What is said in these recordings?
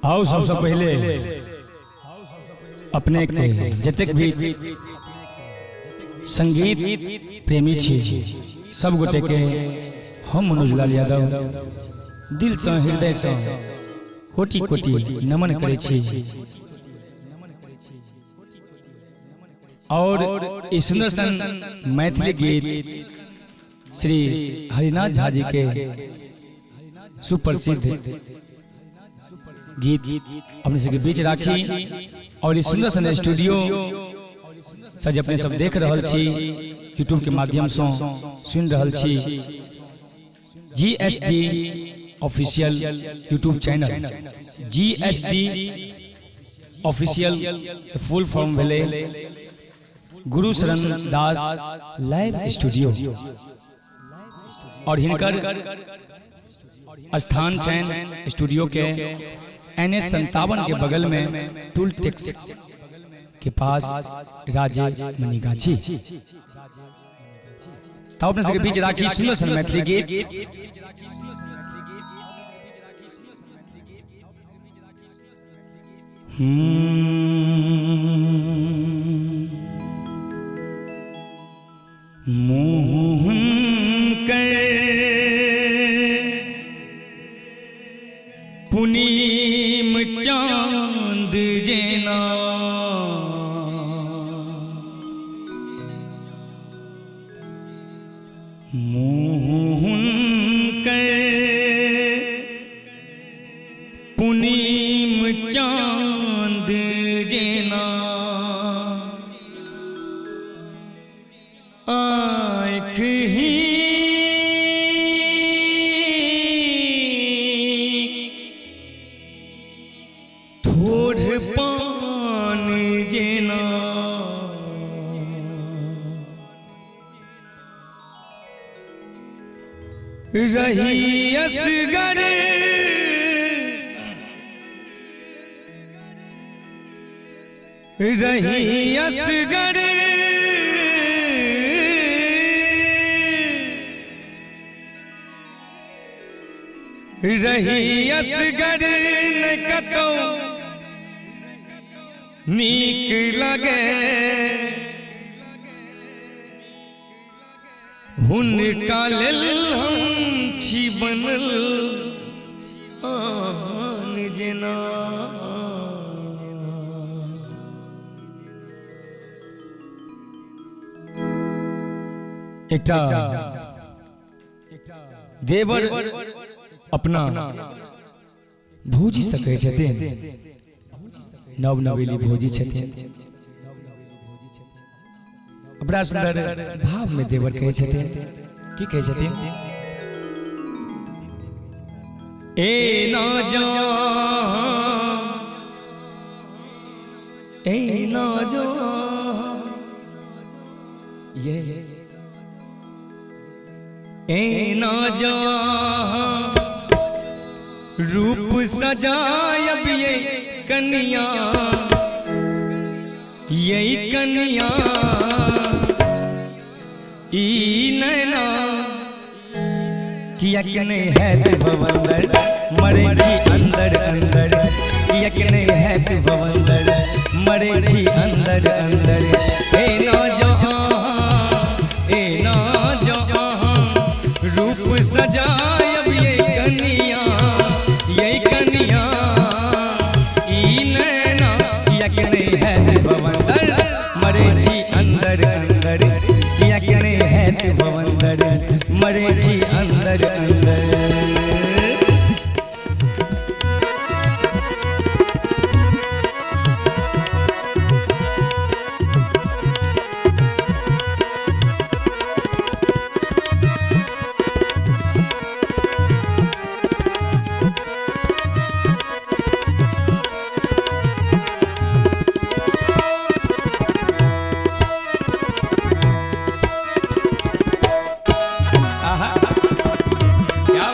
आओ सबसे पहले अपने के जतक भी संगीत प्रेमी छी सब गोटे के हम मनोज लाल यादव दिल से हृदय से कोटि कोटि नमन करे छी। और इस सुंदर सन मैथिली गीत श्री हरिनाथ झा जी के सुप्रसिद्ध गीत अपने सबके बीच राखी और इस सुंदर सन स्टूडियो सज अपने सब देख रहल छी, यूट्यूब के माध्यम से सुन रहल छी। GSD official YouTube channel GSD official full form भेले गुरु शरण दास लाइव स्टूडियो और हिनकर स्थान चैन स्टूडियो के NS 57 के बगल में टूल टेक्स के पास राजे मनीगाछी। तो अपने सबके बीच राखी सुंदर सन मैथिली गीत पुनीम चांद जेना पुनीम चांद जेना आँख ही थोड़ पान जेना रही असगर रही असगर रही असगर न कतो नीक लगे हुनका लेल हम छी बनल आन जेना। एकटा देवर अपना भौजी सकै छथिन, नव नवेली भौजी छथिन, बड़ा सुंदर भाव में देवर कहे छथिन। की कहे छथिन? ए ना जा ए ना जा ये ए ना जा रूप सजायब ये कन्या यही कन्या ई नैना किया कि नहीं है तू भवंदर मरे छी अंदर अंदर किया कि नहीं है तू भवंदर मरे छी अंदर अंदर। ए ना जा रूप सजायब ये कन्या यही कन्या ई नैना किया कि नहीं है तू भवंदर मरे छी अंदर अंदर किया कि नहीं है तू भवंदर मरे छी अंदर अंदर। क्या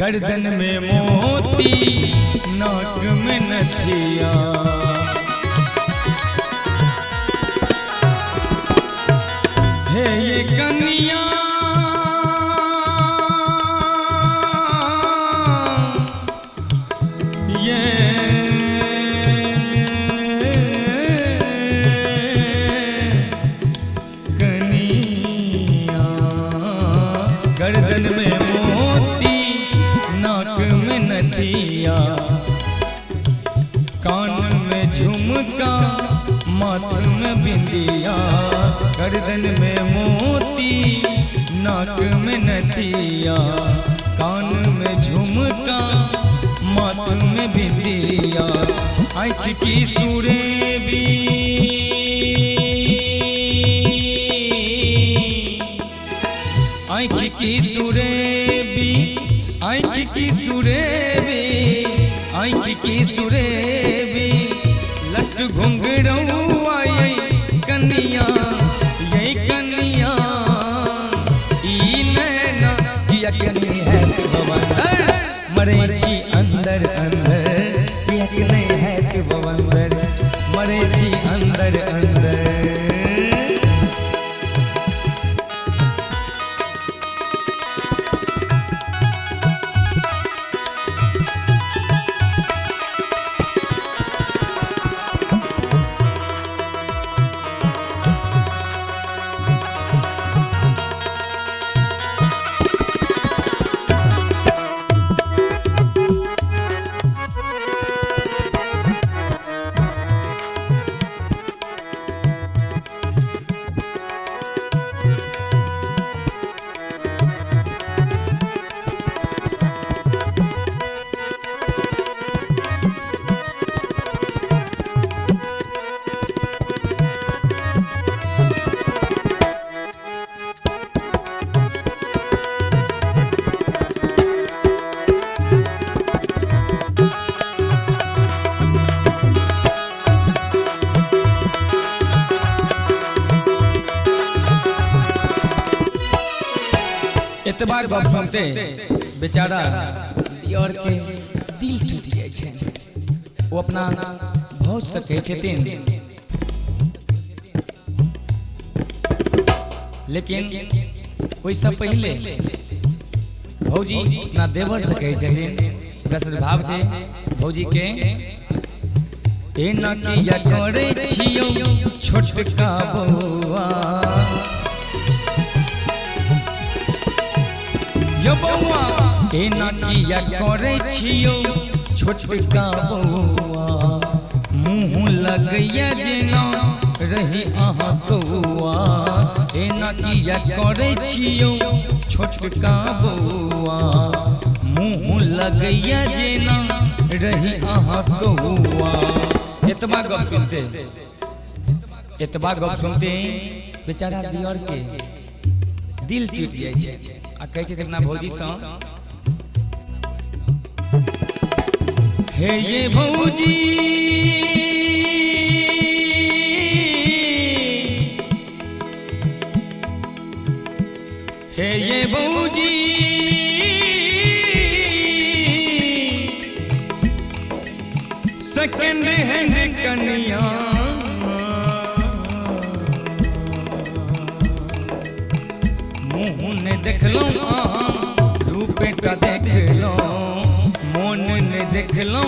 गर्दन में मोती नाक में नथिया। हे ये कन्या गर्दन में मोती नाक में नथिया, कान में झुमका माथ में बिंदिया। गर्दन में मोती नाक में नथिया, कान में झुमका माथ में बिंदिया। आँख की सुरेबी आँख की सुरेबी आँख की सुरेबी आँख की सुरेबी लट घुंघरौआ ये कन्या ये कन्या ई नैना यकनी है कि बवंदर मरे छी अंदर अंदर यकनी है कि बवंदर मरे छी अंदर अंदर। एतबार बात सुनते बेचारा दियर के दिल टूट जाए छे। वो अपना बहुत सके छथिन, लेकिन वैसा पहले भौजी अपना देवर सके छथिन। प्रश्न भाव छे भौजी के ए ना किया करे छियो छोटका बउआ यो बउआ ए ना किया करे छियो छोटका बउआ मुँह लगैया जेना रही अहाँ कौआ। ए ना किया करे छियो छोटका बउआ मुँह लगैया जेना रही अहाँ कौआ। एतबा गप सुनते बेचारा दियर के दिल टूट जाए छे। आ कहै छै अपना भौजी सँ हे ये भौजी हे ये भौजी सेकंड हैंड कन्या मुँह ने देखलो रूपेटा देखलो मोन ने देखलो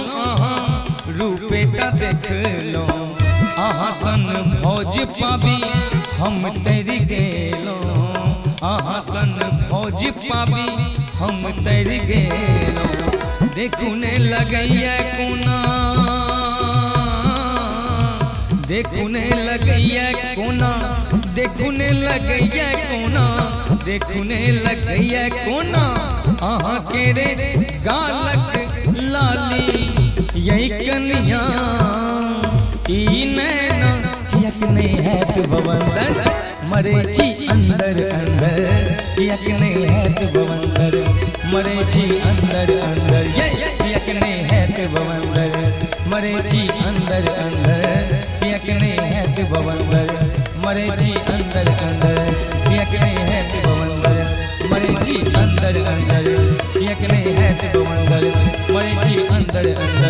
रूपेटा देखलो अहाँ सन भौज पाबी हम तर गेलो अहाँ सन भौज पाबी हम तर गेलो। देखू ने लगैया कोना देखू ने लगैया कोना देखू ने लगैया कोना देखू ने लगैया कोना अहाँ के रे गालक लाली यही कन्या ई नैना यकने है तू बवंदर मरे छी अंदर अंदर यकने है तू बवंदर मरे छी अंदर अंदर यकने है तू बवंदर मरे छी अंदर अंदर यकने है तू बवंदर मरे छी अंदर अंदर यकने है तू बवंदर मरे छी अंदर अंदर यकने है अंधार अंधार